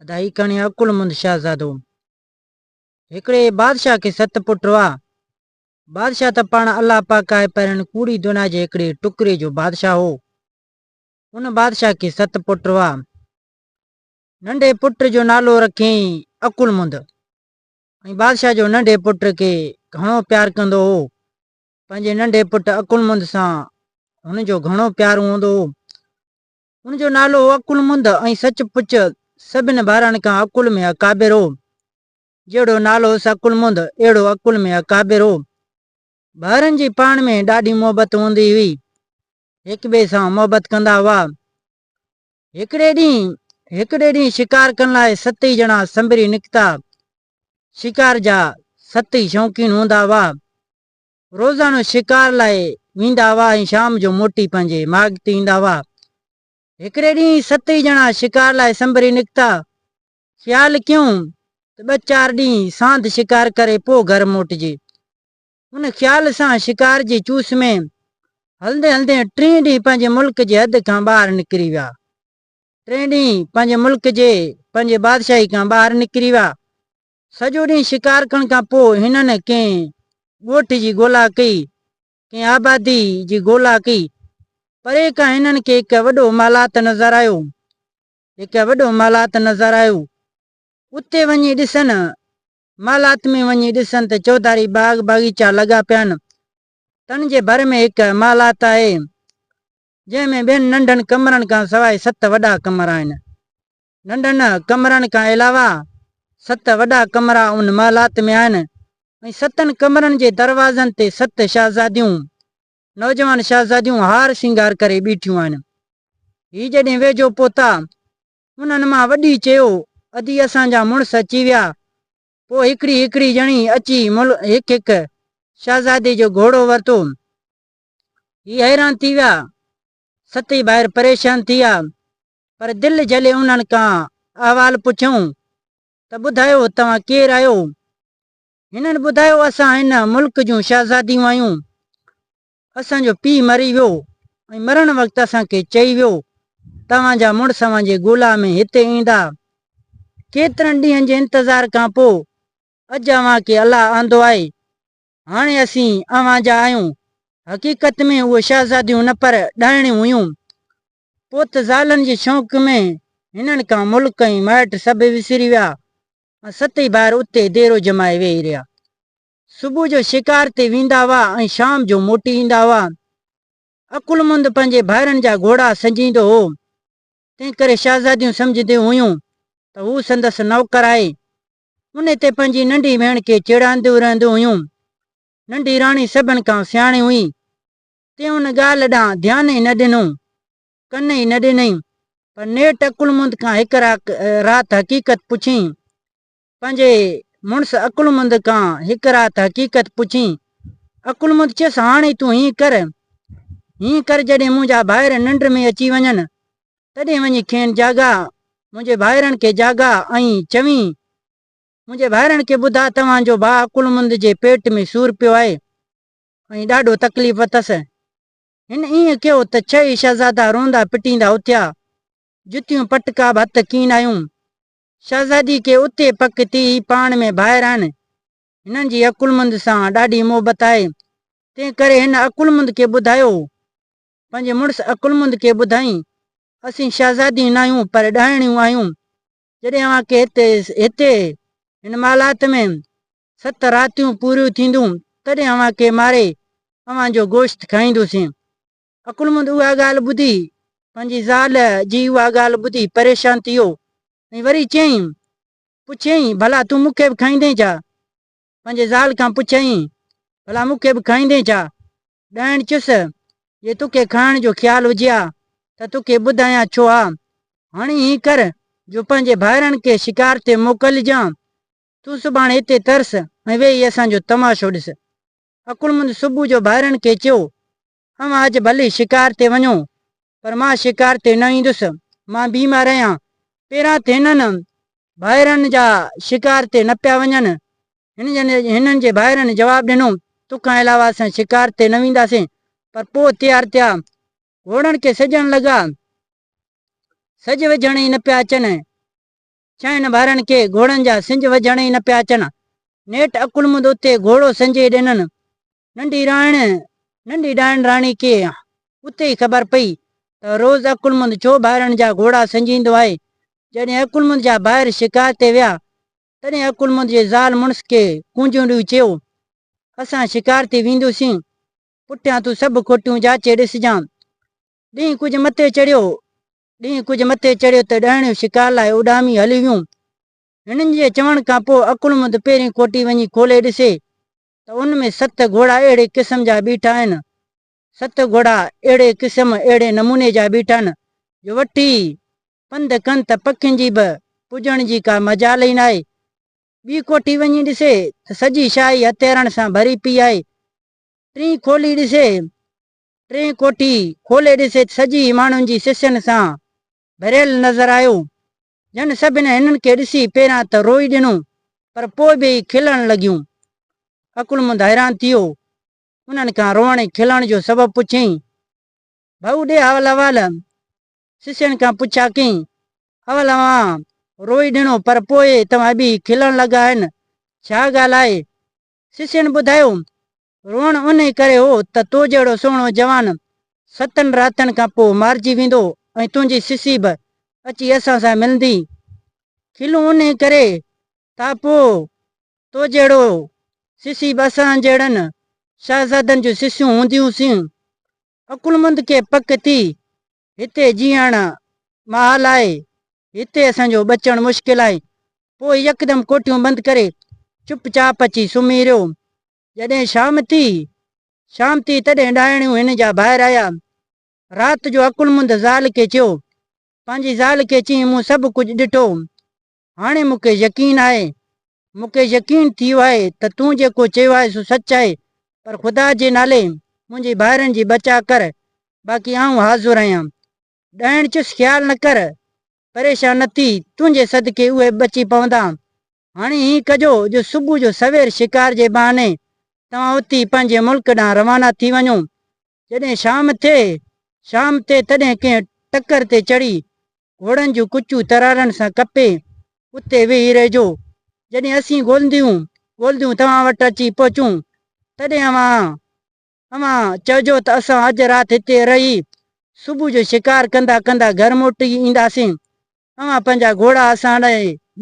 अदाई कणी अकुलमंद शहजादो। हिकड़े बादशाह के 7 पुट हुआ। बादशाह त पाण अल्लाह पाक आहे, पर हिन कूड़ी दुनिया जे हिकड़े टुकड़े जो बादशाह हो। उन बादशाह के 7 पुट हुआ। नंढे पुट जो नालो रखियईं अकुलमंद। ऐं बादशाह जो नंढे पुट के घणो प्यार कंदो हो। पंहिंजे नंढे पुट अकुलमंद सां हुन जो घणो प्यार हूंदो हो। उन जो नालो अकुलमंद ऐं सचपुच सभिनि ॿारनि खां अकुल में अकाबिर हो। जहिड़ो नालो अकुलमंद अहिड़ो अकुल में अकाबिर हो। ॿारनि जी पाण में ॾाढी मोहबत हूंदी हुई। हिक ॿिए सां मोहबत कंदा हुआ। हिकिड़े ॾींहुं शिकार करण लाइ 7 ई ॼणा संभरी निकिता। शिकार जा 7 ई शौक़ीन हूंदा हुआ। रोज़ानो शिकार लाइ वेंदा हुआ ऐं शाम जो मोटी पंहिंजे माग ते ईंदा हुआ। हिकिड़े ॾींहुं 7 ई ॼणा शिकार लाइ संभरी निकिता। ख़्याल कयूं त 2-4 ॾींहं सांध शिकार करे पोइ घर मोटिजे। उन ख़्याल सां शिकार जी चूस में हलंदे हलंदे 3 ॾींहं पंहिंजे मुल्क जे हद खां ॿाहिरि निकिरी विया। 3 ॾींहं पंहिंजे मुल्क जे पंहिंजे बादशाही खां ॿाहिरि निकिरी विया। सॼो ॾींहुं शिकार करण खां पोइ हिननि कंहिं ॻोठ जी ॻोल्हा कई, कंहिं आबादी जी ॻोल्हा कई। परे खां हिननि खे हिकु वॾो मालात नज़र आयो। उते वञी ॾिसनि, मालात में वञी ॾिसनि त चौधारी बाग बाग़ीचा लॻा पिया आहिनि। तन जे भर में हिकु मालात आहे, जंहिंमें 2 नंढनि कमरनि खां सवाइ 7 वॾा कमर आहिनि। नंढनि कमरनि खां अलावा 7 वॾा कमरा उन मालात में आहिनि। ऐं 7 कमरनि जे दरवाज़नि ते 7 शहज़ादियूं, नौजवान शहज़ादियूं हार श्रंगार करे बीठियूं आहिनि। ही जॾहिं वेझो पहुता, उन्हनि मां वॾी चयो, अदी असांजा मुड़ुस अची विया। पोइ हिकिड़ी ॼणी अची हिकु शहज़ादे जो घोड़ो वरितो। ही हैरान थी विया। 7 ॿाहिरि परेशान थी विया, पर दिलि जले उन्हनि खां अहवाल पुछऊं त ॿुधायो तव्हां केरु आहियो? हिननि ॿुधायो, असां हिन मुल्क जूं शहज़ादियूं आहियूं। असांजो पीउ मरी वियो ऐं मरण वक़्तु असांखे चई वियो तव्हांजा मुड़ुस अव्हांजे ॻोल्हा में हिते ईंदा। केतिरनि ॾींहंनि जे इंतज़ार खां पोइ अॼु अव्हांखे अलाह आंदो आहे। हाणे असीं अव्हां जा आहियूं। हक़ीक़त में उहे शहज़ादियूं न पर ॾाहिणियूं हुयूं। पोइ त ज़ालनि जे शौक़ में हिननि खां मुल्क ऐं माइट सभु विसरी विया। 7 ॿाहिरि उते देरो जमाए वेही रहिया। सुबुह जो शिकार ते वेंदा हुआ ऐं शाम जो मोटी ईंदा हुआ। अकुलमंद पंहिंजे भाइरनि जा घोड़ा संजींदो हो। तंहिं करे शहज़ादियूं सम्झंदियूं हुयूं त हू संदसि नौकर आहे। उन ते पंहिंजी नंढी भेण खे चिड़ाईंदियूं रहंदियूं हुयूं। नंढी राणी सभिनि खां सियाणी हुई। तंहिं उन ॻाल्हि ॾांहुं ध्यानु ई न ॾिनो, कन ई न ॾिनई। पर नेठि अकुलमंद खां हिकु राति हक़ीक़त पुछी। पंहिंजे मुड़ुस अकुलमंद खां हिकु राति हक़ीक़त पुछी। अकुलमंद चयसि, हाणे तूं हीअं कर, जॾहिं मुंहिंजा भाइर निंड में अची वञनि तॾहिं वञी खेनि जागा, मुंहिंजे भाइरनि खे जागा ऐं चवीं, मुंहिंजे भाइरनि खे ॿुधा तव्हांजो भाउ अकुलमंद जे पेट में सूरु पियो आहे ऐं ॾाढो तकलीफ़ अथसि। हिन ईअं कयो त 6 शहज़ादा रोंदा पिटींदा उथिया, जुतियूं पटका बि हथ कीन आयूं। शहज़ादी खे उते पक थी पाण में भाइर आहिनि। हिननि जी अकुलमंद सां ॾाढी मोहबत आहे। तंहिं करे हिन अकुलमंद खे ॿुधायो, पंहिंजे मुड़ुस अकुलमंद खे ॿुधाई, असीं शहज़ादियूं न आहियूं पर ॾाहिणियूं आहियूं। जॾहिं अव्हांखे हिते हिन मालात में 7 रातियूं पूरियूं थींदियूं तॾहिं अव्हांखे मारे अव्हांजो गोश्त खाईंदुसीं। अकुलमंद उहा ॻाल्हि ॿुधी, पंहिंजी ज़ाल जी उहा ॻाल्हि ॿुधी परेशान थी वियो ऐं वरी पुछियईं, भला तूं मूंखे बि खाईंदे छा? पंहिंजे ज़ाल खां पुछियईं, भला मूंखे बि खाईंदे छा? ॾाहिण चुसि, जे तोखे खाइण जो ख़्यालु हुजे हा त तोखे ॿुधायां छो हा। हाणे हीअं कर जो पंहिंजे भाइरनि खे शिकार ते मोकिलिजां। तूं सुभाणे हिते तरस ऐं वेही असांजो तमाशो ॾिस। अकुलमंद सुबुह जो भाइरनि खे चयो, अव्हां अॼु भली शिकार ते वञो, पर मां शिकार ते न ईंदुसि, मां बीमार आहियां। पहिरां त हिननि भाइरनि जा शिकार ते न पिया वञनि। हिननि जे भाइरनि जवाबु ॾिनो, तोखां अलावा असां शिकार ते न वेंदासीं। पर पोइ तयारु थिया, घोड़नि खे सॼण लॻा, सॼ विझण ई न पिया अचनि। छहनि ॿारनि खे घोड़नि जा सिंज वजण ई न पिया अचनि। नेठि अकुलमुंद उते घोड़ो संजे ॾिननि। नंढी ॾाइण राणी खे उते ई ख़बर पई त रोज़ अकुलमुंद छो ॿाहिरनि जा घोड़ा संजींदो आहे। जॾहिं अकुलमुंद जा ॿाहिरि शिकार ते विया तॾहिं अकुलमुंद जे ज़ाल मुड़ुस खे कूंजियूं चयो, असां शिकार ते वेंदुसीं, पुठियां तूं सभु खोटियूं जाचे ॾिसजांइ। ॾींहुं कुझु मथे चढ़ियो त ॾाइणियूं शिकार लाइ उॾामी हली वियूं। हिननि जे चवण खां पोइ अकुलमुंद पहिरीं खोटी वञी खोले ॾिसे त उन में 7 घोड़ा अहिड़े क़िस्म जा बीठा आहिनि। 7 घोड़ा अहिड़े नमूने जा बीठा आहिनि जो वठी पंधु कनि त पखियुनि जी बि पुॼण जी का मजाल ई न आहे। ॿी कोठी वञी ॾिसे त सॼी शाही हथियारनि सां भरी पई आहे। टीं कोठी खोले ॾिसे त सॼी माण्हुनि जी सिसनि सां भरियल नज़र आयो। जन सभिनी हिननि खे ॾिसी पहिरां त रोई ॾिनो पर पोइ बि खिलण लॻियूं। अकुलमुंद हैरान थी वियो। उन्हनि खां रोअण खिलण जो सबबु पुछियईं। भाऊ ॾे अवल शिष्यनि खां पुछा कई, अवल रोई ॾिनो पर पोइ तव्हां बि खिलण लॻा आहिनि, छा ॻाल्हि आहे? शिष्यनि ॿुधायो, रोअण उन करे हो त तो जहिड़ो सुहिणो जवान 7 रातनि खां पोइ मारिजी वेंदो ऐं तुंहिंजी सिसी बि अची असां सां मिलंदी। खिलूं उन करे त पोइ तो जहिड़ो सिसी बि असां जहिड़नि शहज़ादनि जूं सिसियूं हूंदियूंसीं। अकुलमुंद खे पक थी हिते जीअण महल आहे, हिते असांजो बचणु मुश्किल आहे। पोइ यकदमि कोठियूं बंदि करे चुपचाप अची सुम्ही रहियो। जॾहिं शाम थी तॾहिं ॾाइणियूं हिन जा ॿाहिरि आया। राति जो अकुलमुंद ज़ाल खे चयो, पंहिंजी ज़ाल खे चई, मूं सभु कुझु ॾिठो, हाणे मूंखे यकीन आहे, मूंखे यकीन थी वियो आहे त तूं जेको चयो आहे सो सच आहे, पर ख़ुदा जे नाले मुंहिंजी ॿाहिरनि जी बचा कर, बाक़ी आऊं हाज़ुर आहियां। ॾाइण चुस ख़्यालु न कर, परेशान न थी, तुंहिंजे सदके उहे बची पवंदा। हाणे हीअं कजो जो सुबुह जो सवेर शिकार जे बहाने तव्हां उती पंहिंजे मुल्क ॾांहुं रवाना थी वञो। जॾहिं शाम थिए तॾहिं कंहिं टकर ते चढ़ी घोड़नि जूं कुचूं तरारनि सां कपे उते वेही रहिजो। जॾहिं असीं ॻोल्हियूं तव्हां वटि अची पहुचूं तॾहिं अव्हां चइजो त असां अॼु राति हिते रही सुबुह जो शिकार कंदा कंदा घर मोटी ईंदासीं। अव्हां पंहिंजा घोड़ा असां ॾे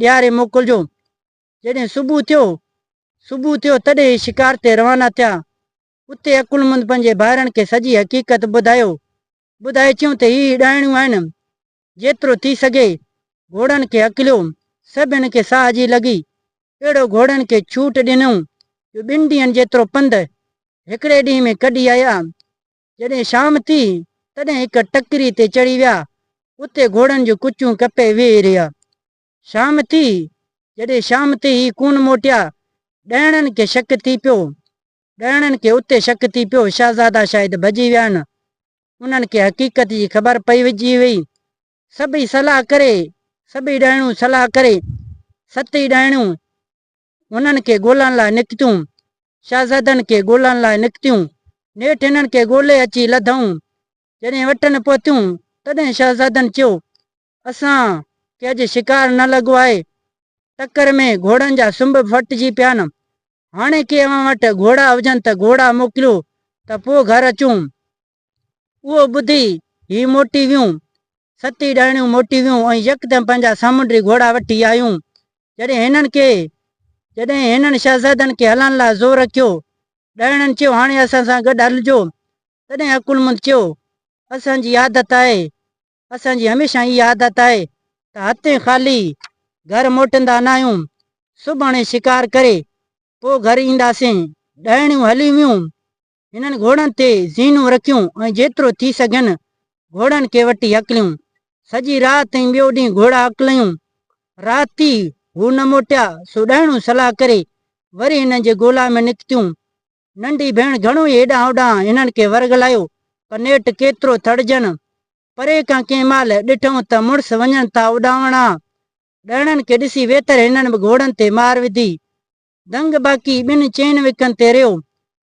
ॾियारे मोकिलिजो। जॾहिं सुबुह थियो तॾहिं शिकार ते रवाना थिया। उते अकुलमुंद पंहिंजे ॿारनि खे सॼी हक़ीक़त ॿुधाए चयूं त ही ॾाइणियूं आहिनि। जेतिरो थी सघे घोड़नि खे अकिलियो, सभिनि खे साह जी लॻी, अहिड़ो घोड़नि खे छूट ॾिनऊं जो 2 ॾींहंनि जेतिरो पंधु हिकिड़े ॾींहं में कढी आया। जॾहिं शाम थी तॾहिं हिकु टकरी ते चढ़ी विया, उते घोड़नि जूं कुचूं कपे वेही रहिया। जॾहिं शाम थी ही कोन मोटिया, ॾाइणनि खे शक थी पियो शहज़ादा शायदि भॼी विया आहिनि। उन्हनि खे हक़ीक़त जी ख़बर पइजी वई। सभई ॾाइणियूं सलाह करे 7 ॾाइणियूं उन्हनि खे ॻोल्हण लाइ निकितियूं, शहज़ादनि खे ॻोल्हण लाइ निकितियूं। नेठि हिननि खे ॻोल्हे अची लधऊं। जॾहिं वटनि पहुतियूं तॾहिं शहज़ादनि चयो, असां खे अॼु शिकार न लॻो आहे, टकर में घोड़नि जा सुंभ फटिजी पिया आहिनि। हाणे के अव्हां वटि घोड़ा हुजनि त घोड़ा मोकिलियो त पोइ घर अचूं। उहो ॿुधी ही मोटी वियूं। 7 ॾाइणियूं मोटी वियूं ऐं यकदमि पंहिंजा सामुंडी घोड़ा वठी आयूं। जॾहिं हिननि शहज़ादनि खे हलण लाइ ज़ोर रखियो, ॾाइणनि चयो, हाणे असां सां गॾु हलिजो। तॾहिं अकुलमुंद चयो, असांजी हमेशह इहा आदत आहे त हथे ख़ाली घर मोटंदा न आहियूं। सुभाणे शिकार करे पोइ घर ईंदासीं। ॾाइणियूं हली वियूं। हिननि घोड़नि ते ज़ीनूं रखियूं ऐं जेतिरो थी सघनि घोड़नि खे वठी अकलियूं। सॼी राति ऐं ॿियो ॾींहुं घोड़ा अकलियूं। राति थी हू न मोटिया, सो ॾाइणियूं सलाह करे वरी हिननि जे ॻोल्हा में निकितियूं। नंढी भेण घणो ई हेॾां होॾां हिननि खे वरगलायो, पर नेठि केतिरो थड़जनि। परे खां कंहिं महिल ॾिठऊं त मुड़ुस वञनि था उॾावणा। ॾाइणनि खे ॾिसी वेतर हिननि बि घोड़नि ते मार विधी। दंग बाक़ी 2 चेन विकनि ते रहियो।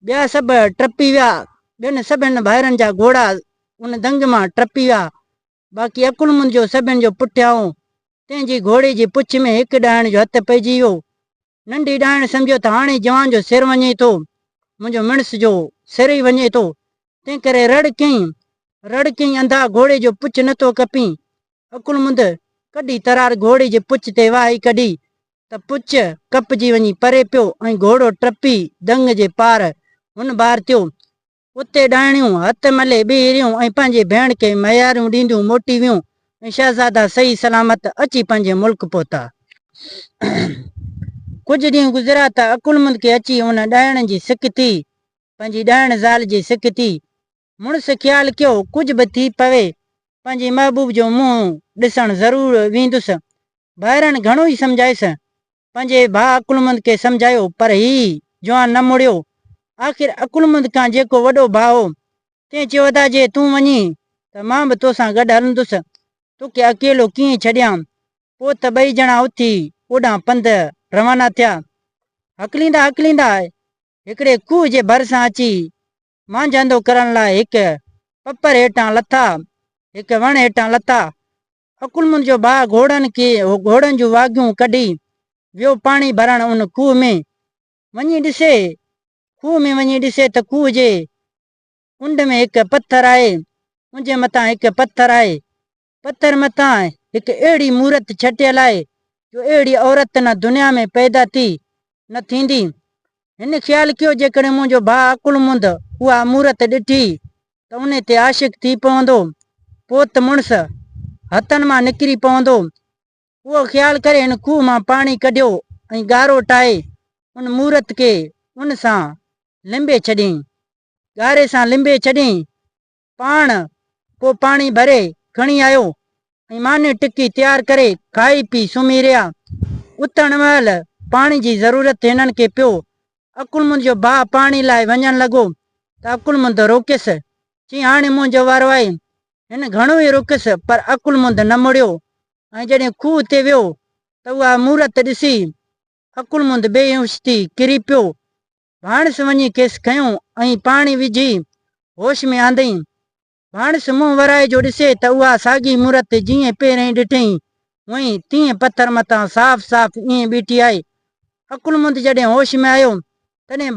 ॿिया सभु टपी विया। सभिनि भाइरनि जा घोड़ा उन दंग मां टपी विया। बाक़ी अकुलमुंद जो सभिनि जो पुठियां तंहिंजी घोड़े जी पुछ में हिकु ॾाइण जो हथु पइजी वियो। नंढी ॾाइण सम्झो त हाणे जवान जो सिर वञे थो, मुंहिंजो मिणस जो सिर ई वञे थो। तंहिं करे रड़ कयईं अंधा घोड़े जो पुछ नथो कपी। अकुलमुंद कॾी तरार घोड़े जे पुछ ते वाही कढी त पुछ कपजी वञी परे पियो ऐं घोड़ो टपी दंग जे पार हुन बार थियो। उते ॾाइणियूं हथ मले ॿीहरियूं ऐं पंहिंजे भेण खे मयारियूं ॾींदियूं मोटी वियूं ऐं शहज़ादा सही सलामत अची पंहिंजे मुल्क पहुता। कुझु ॾींहं गुज़रिया त अकुलमुंद खे अची हुन ॾाइण जी सिक थी, पंहिंजी ॾाइण ज़ाल जी सिक थी। मुड़ुस ख़्यालु कयो कुझु बि थी पवे पंहिंजे महबूब जो मुंहुं ॾिसणु ज़रूरु वेंदुसि। ॿाहिरनि घणो ई सम्झायसि, पंहिंजे भाउ अकुलमुंद खे सम्झायो, पर ही जवान न मुड़ियो। आख़िर अकुलमुंद खां जेको वॾो भाउ हो तंहिं चयो त जे तूं वञी त मां बि तोसां गॾु हलंदुसि, तोखे अकेलो कीअं छॾियां। पोइ त ॿई ॼणा उथी ओॾां पंध रवाना थिया। हकलींदा हिकिड़े खूह जे भरिसां अची मांझंदो करण लाइ हिकु पपर हेठां लथा, हिकु वण हेठां लथा। अकुलमुंद जो भाउ घोड़नि जूं वागियूं कढी वियो पाणी भरण उन खूह में वञी ॾिसे त खूह जे कुंड में हिकु पथर आहे, उनजे मथां हिकु पथर आहे। पथर मथां हिकु अहिड़ी मूरत छटियल आहे जो अहिड़ी औरत न दुनिया में पैदा थी न थींदी। हिन ख़्यालु कयो जेकॾहिं मुंहिंजो भाउ अकुलमुंद उहा मूरत ॾिठी त उन ते आशिक़ थी पवंदो, पोइ त मुड़ुस हथनि मां निकिरी पवंदो। उहो ख़्यालु करे हिन खूह मां पाणी कढियो ऐं ॻारो ठाहे उन मूरत खे उन सां लिंबे छॾियईं, ॻारे सां लिंबे छॾियईं। पाण पोइ पाणी भरे खणी आयो ऐं मानी टिकी तयारु करे खाई पी सुम्ही रहिया। उथण महिल पाणी जी ज़रूरत हिननि खे पियो। अकुलमुंद जो भाउ पाणी लाइ वञणु लॻो त अकुलमुंद रोकियसि, चई हाणे मुंहिंजो वारो आहे। हिन घणो ई रोकियसि पर अकुलमुंद न मुड़ियो ऐं जॾहिं खूह ते वियो त उहा मूरत ॾिसी अकुलमुंद बेहोश थी किरी पियो। भाणस वञी खेसि खयों ऐं पाणी विझी होश में आंदईं। भाणस मुंहुं वराए जो ॾिसे त उहा साॻी मूरत जीअं पहिरीं ॾिठईं हुअईं तीअं पथर मथां साफ़ ईअं बीठी आहे। अकुलमुंद जॾहिं होश में आयो तॾहिं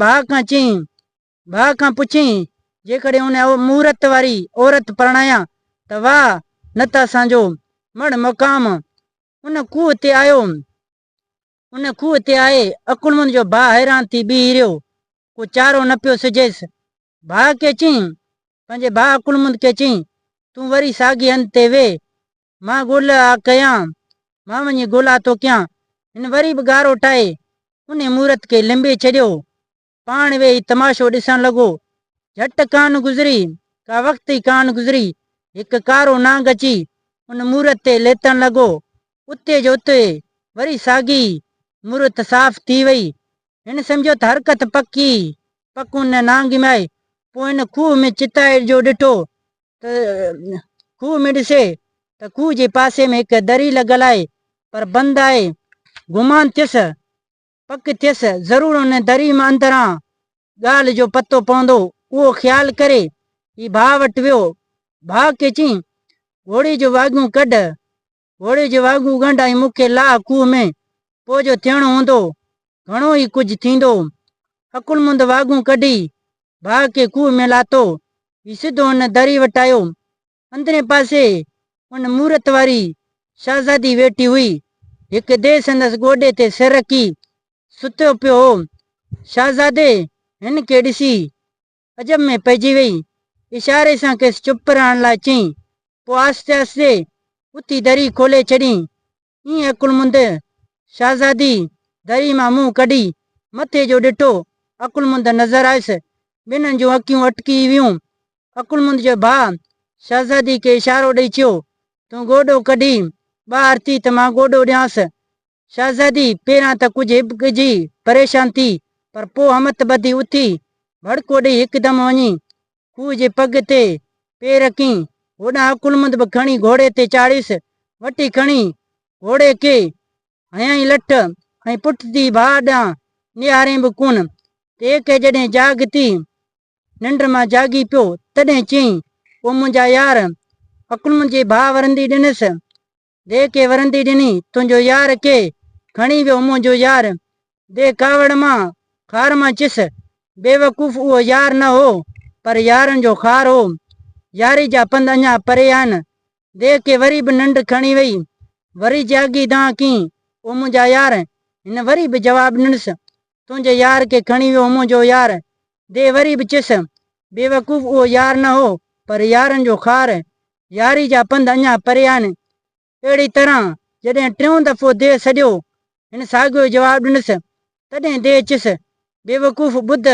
भाउ खां पुछियईं जेकॾहिं उन मूरत वारी औरत परणायां त वाह न त असांजो मड़ मक़ाम उन खूह ते आए। अकुलमुंद जो भाउ हैरान थी बीह रहियो, को चारो न पियो सिझेसि। पंहिंजे भाउ अकुलमुंद खे चईं तूं वरी साॻी हंध ते वेह, मां वञी ॻोल्हा थो कयां। हिन वरी बि ॻारो ठाहे उन मूरत खे लिंबे छॾियो, पाण वेही तमाशो ॾिसण लॻो। झटि का वक़्त ई कान गुज़री हिकु कारो नांग अची उन मूरत ते लेतण लॻो। उते जो उते वरी साॻी मूरत साफ़ थी वई। हिन सम्झो त हरकत पक उन नांग में आहे। पोइ हिन खूह में चिताए जो ॾिठो त खूह जे पासे में हिकु दरी लॻल आहे पर बंदि आहे। गुमान थियसि ज़रूरु हुन दरी मां अंदरां ॻाल्हि जो पतो पवंदो। उहो ख़्यालु करे ही भाउ वटि वियो। भाउ खे चईं घोड़े जो वाॻियूं ॻंढ ऐं मूंखे लाह खूह में, पोइ जो थियणो हूंदो घणो ई कुझु थींदो। अकुलमुंद वाॻियूं कढी भाउ खे खूह में लाथो, सिधो हुन दरी वटि आयो। अंदरे पासे उन मूरत वारी शहज़ादी वेठी हुई, हिकु देह संदसि गोॾे ते सिर रखी सुतो पियो हो। शहज़ादे हिन खे ॾिसी अजब में पइजी वई, इशारे सां खेसि चुप रहण लाइ चईं। पोइ आस्ते आस्ते उथी दरी खोले छॾियईं। ईअं अकुलमुंद शहज़ादी दरी मां मुंहुं कढी मथे जो ॾिठो। अकुलमुंद नज़र आयसि, ॿिन्हिनि जूं अखियूं अटकी वियूं। अकुलमुंद जो भाउ शहज़ादी खे इशारो ॾेई चयो तूं गोॾो कढी ॿाहिरि थी त मां गोॾो ॾियांसि। शहज़ादी पहिरियां त कुझु हिबकजी परेशान थी पर पोइ हिमत ॿधी उथी भड़को ॾेई हिकदमि वञी खूह जे पग ते पेर रखी। होॾां अकुलमुंद बि खणी घोड़े ते चाढ़ियसि, वठी खणी घोड़े खे हयईं लठ ऐं पुठिती भाउ ॾांहुं निहारे बि कोन। ते जॾहिं जाग थी निंड मां जागी पियो तॾहिं चयईं ओ मुंहिंजा यार। अकुलमुंद जे भाउ वरंदी ॾिनसि, दे के वरंदी ॾिनी तुंहिंजो यार के खणी वियो मुंहिंजो यार दे कावड़ मां खार मां चिस बेवकूफ़ उहो यार न हो पर यारनि जो खार हो यारी जा पंध अञा परे आहिनि दे के वरी बि निंड खणी वई वरी जागी दां की ओ मुंहिंजा यार हिन वरी बि जवाबु ॾिनसि तुंहिंजे यार के खणी वियो मुंहिंजो यार दे वरी बि चिस बेवकूफ़ उहो यार न हो पर यारनि जो खार यारी जा पंध अञा परे आहिनि अहिड़ी तरह जॾहिं टियों दफ़ो दे सॼो हिन साॻियो जवाबु ॾिनसि तॾहिं दे चिस बेवकूफ़ ॿुध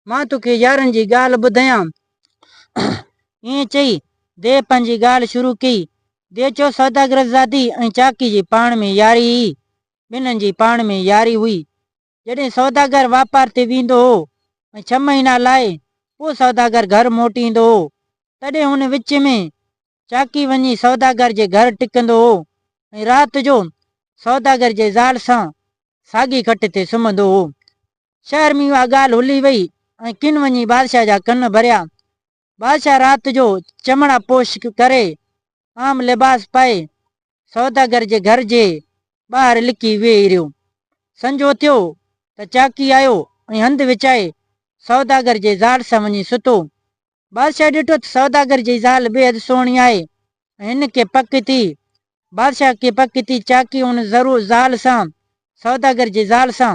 मां तोखे यारनि जी ॻाल्हि ॿुधायां ईअं चई दे पंहिंजी ॻाल्हि शुरू कई दे चयो सौदागर ज़ादी ऐं चाकी जी पाण में यारी हुई ॿिन्हिनि जी पाण में यारी हुई जॾहिं सौदागर वापार ते वेंदो हो ऐं 6 महीना लाइ पोइ सौदागर घर मोटींदो हो तॾहिं हुन विच में चाकी वञी सौदागर जे घर टिकंदो हो ऐं राति जो सौदागर जे ज़ाल सां साॻी खट ते सुम्हंदो हो शहर में उहा ॻाल्हि हुली वई ऐं किन वञी बादशाह जा कन भरिया बादशाह राति जो चमड़ा पोश करे आम लिबास पाए सौदागर जे घर जे ॿाहिरि लिकी वेही रहियो संजो थियो त चाकी आयो ऐं हंधि विछाए सौदागर जे ज़ाल सां वञी सुतो बादशाह ॾिठो त सौदागर जी ज़ाल बेहद सुहिणी आहे ऐं हिन खे पक थी बादशाह खे पक थी चाकी हुन ज़रूरु ज़ाल सां सौदागर जी ज़ाल सां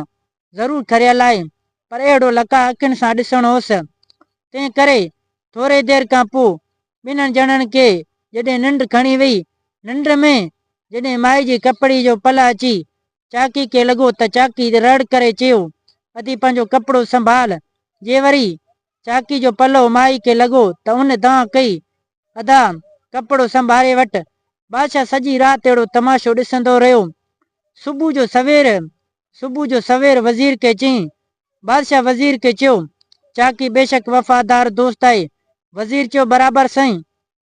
ज़रूरु खरियल आहे पर अहिड़ो लका अखियुनि सां ॾिसणो होसि तंहिं करे थोरे देरि खां पोइ ॿिन्हिनि ॼणनि खे जॾहिं निंड खणी वई निंड में जॾहिं माई जी कपिड़ी जो पल अची चाकी खे लॻो त चाकी रड़ करे चयो अधी पंहिंजो कपिड़ो संभाल जे वरी चाकी जो पलो माई खे लॻो त उन दां कई अदा कपिड़ो संभाले वटि बादशाह सॼी राति अहिड़ो तमाशो ॾिसंदो रहियो सुबुह जो सवेर वज़ीर खे चयईं बादशाह वज़ीर खे चयो चाकी बेशक वफ़ादार दोस्त आहे वज़ीर चयो बराबरि साईं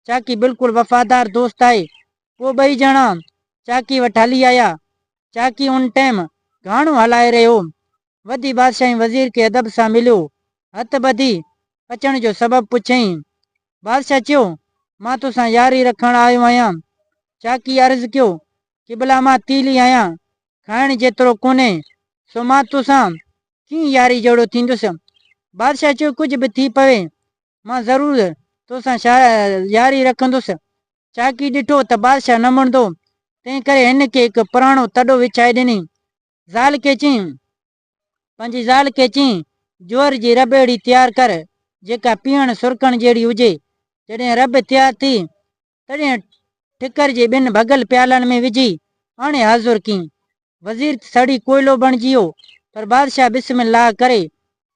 चाकी बिल्कुलु वफ़ादार दोस्त आहे पोइ ॿई ॼणा चाकी वटि हली आया चाकी उन टाइम घाणो हलाए रहियो वधी बादशाह वज़ीर खे अदब सां मिलियो हथ ॿधी अचण जो सबबु पुछईं बादशाह चयो मां तोसां यारी रखणु आयो आहियां चाकी अर्ज़ु कयो कि भला मां तीली आहियां खाइण जेतिरो कोन्हे सो मां तोसां कीअं यारी जहिड़ो थींदुसि बादशाह चयो कुझु बि थी पवे मां ज़रूरु तोसां यारी रखंदुसि चाकी ॾिठो त बादशाह न मणंदो तंहिं करे हिन खे हिकु पुराणो तॾो विछाए ॾिनई ज़ाल खे चयईं पंहिंजी ज़ाल खे चयईं जोर जी रॿ अहिड़ी तयारु कर जेका पीअण सुरकण जहिड़ी हुजे जॾहिं रॿ तयारु थी तॾहिं ठिकर जे 2 भॻल प्यालनि में विझी हाणे हाज़ुर कई वज़ीर सड़ी कोयलो बणिजी वियो पर बादशाह बिस्मिल्लाह करे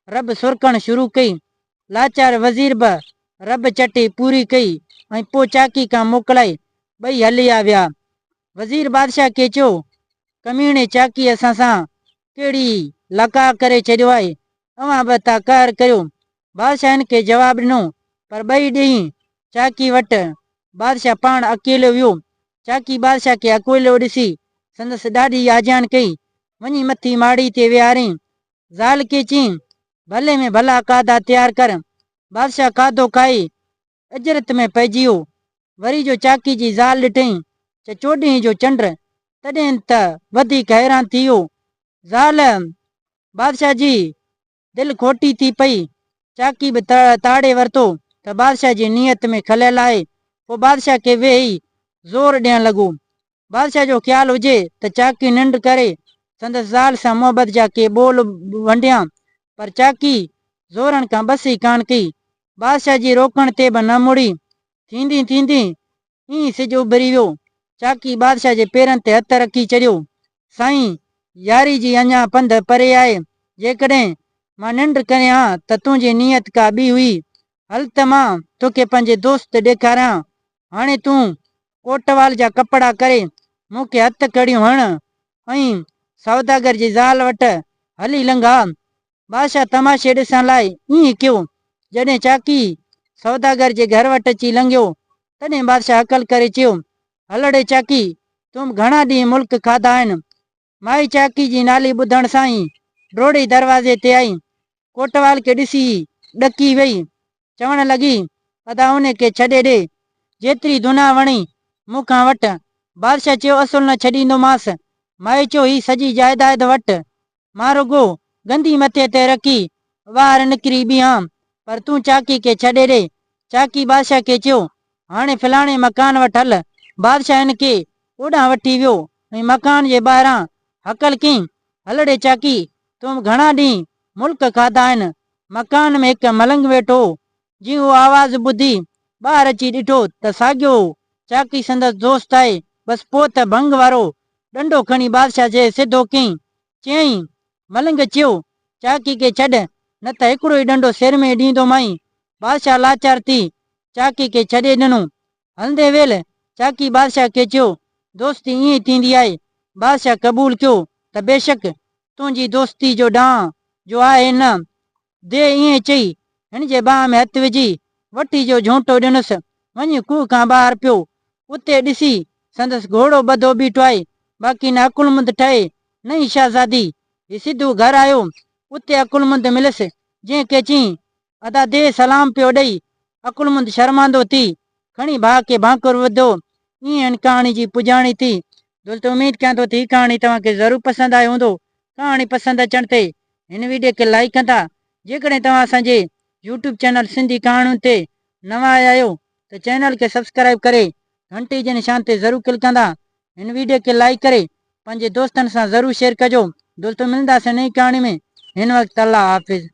रॿ सुरकण शुरू कई लाचार वज़ीर बि रॿ चटी पूरी कई ऐं पोइ चाकी खां मोकिलाए ॿई हलिया विया वज़ीर बादशाह खे चयो कमीणे चाकी असां सां कहिड़ी लका करे छॾियो आहे अवां बि था कहर कयो बादशाह हिन खे जवाबु ॾिनो पर 2 ॾींहं चाकी वटि बादशाह पाण अकेलो वियो चाकी बादशाह खे अकेलो ॾिसी संदसि ॾाढी आजान कई वञी मथी माड़ी ते विहारईं ज़ाल खे चयईं भले में भला खाधा तयारु कर बादशाह खाधो खाई अजरत में पइजी वियो वरी जो चाकी जी ज़ाल ॾिठईं त 14 जो चंड तॾहिं त वधीक हैरान थी वियो ज़ाल बादशाह जी दिलि खोटी थी पई चाकी बि ताड़े वरितो त बादशाह जी नियत में खलियल आहे पोइ बादशाह खे वेही ज़ोर ॾियणु लॻो बादशाह जो ख़्यालु हुजे त चाकी निंड करे संदसि ज़ाल सां मोहबत जा के ॿोल वंडिया पर चाकी ज़ोरनि खां बस ई कान कई बादशाह जी रोकण ते बि न मुड़ी थींदी थींदी ईअं सिज उभरी वियो चाकी बादशाह जे पेरनि ते हथ रखी चढ़ियो साईं यारी जी अञा पंध परे आहे जेकॾहिं मां निंड करियां त तुंहिंजी नियत का ॿी हुई हल त मां तोखे पंहिंजे दोस्त ॾेखारियां हाणे तूं कोटवाल जा कपिड़ा करे मूंखे हथ कड़ियूं हण ऐं सौदागर जी ज़ाल वटि हली लंघा बादशाह तमाशे ॾिसण लाइ ईअं कयो जॾहिं चाकी सौदागर जे घर वटि अची लंघियो तॾहिं बादशाह अकल करे चयो हलड़े चाकी तूं घणा ॾींहं मुल्क खाधा आहिनि माई चाकी जी नाली ॿुधण सां ई डोड़ी दरवाज़े ते आई कोटवाल खे ॾिसी ॾकी वई चवण लॻी अदा उन खे छॾे ॾे जेतिरी दुना वणी मूंखां वटि बादशाह चयो असुल न छॾींदोमांसि। माई चयो ही सॼी जाइदाद वटि, मां रुगो गंदी मथे ते रखी ॿाहिरि निकिरी बीहां, पर तूं चाकी खे छॾे ॾे। चाकी बादशाह खे चयो हाणे फलाणे मकान वटि हल। बादशाह हिन खे ओॾां वठी वियो ऐं मकान जे ॿाहिरां हकल कयईं, हलड़े चाकी, तूं घणा ॾींहं मुल्क खाधा आहिनि। मकान में हिकु मलंग वेठो हो। जीअं उहो आवाज़ ॿुधी ॿाहिरि अची ॾिठो त साॻियो चाकी संदसि दोस्त आहे। बसि पोइ त भंग वारो डंडो खणी बादशाह जे सिधो कयईं। चयईं मलंग चयो चाकी खे छॾ, न त हिकिड़ो ई डंडो सिर में ॾींदोमांइ। बादशाह लाचार थी चाकी खे छॾे ॾिनो। हलंदे वेल चाकी बादशाह खे चयो दोस्ती ईअं थींदी आहे। बादशाह क़बूल कयो त बेशक तुंहिंजी दोस्ती जो ॾांहुं जो आहे न। दे ईअं चई हिन जे बाह में हथु विझी वठी जो झोंटो ॾिनुसि। वञी खूह खां ॿाहिरि पियो। उते ॾिसी संदसि घोड़ो ॿधो बीठो आहे, बाक़ी न अकुलमंद ठहे न ई शहज़ादी। ही सिधो घर आयो। उते अकुलमंद मिलसि, जंहिंखे चयईं अदा दे सलाम पियो ॾेई। अकुलमंद शर्मांदो थी खणी भाउ खे भाकुर विधो। ईअं हिन कहाणी जी पुॼाणी थी। दोस्तों उमेद कयां थो ही कहाणी तव्हांखे ज़रूरु पसंदि आयो हूंदो। कहाणी पसंदि अचण ते हिन वीडियो खे लाइक कंदा। जेकॾहिं तव्हां असांजे यूट्यूब चैनल सिंधी कहाणियुनि ते नवां आया आहियो त चैनल खे सब्सक्राइब करे घंटी जे निशान ते ज़रूरु क्लिक कंदा। हिन वीडियो खे लाइक करे पंहिंजे दोस्तनि सां ज़रूरु शेयर कजो। दोस्तों मिलंदासीं नई कहाणी में। हिन वक़्तु अल्लाह हाफ़िज़।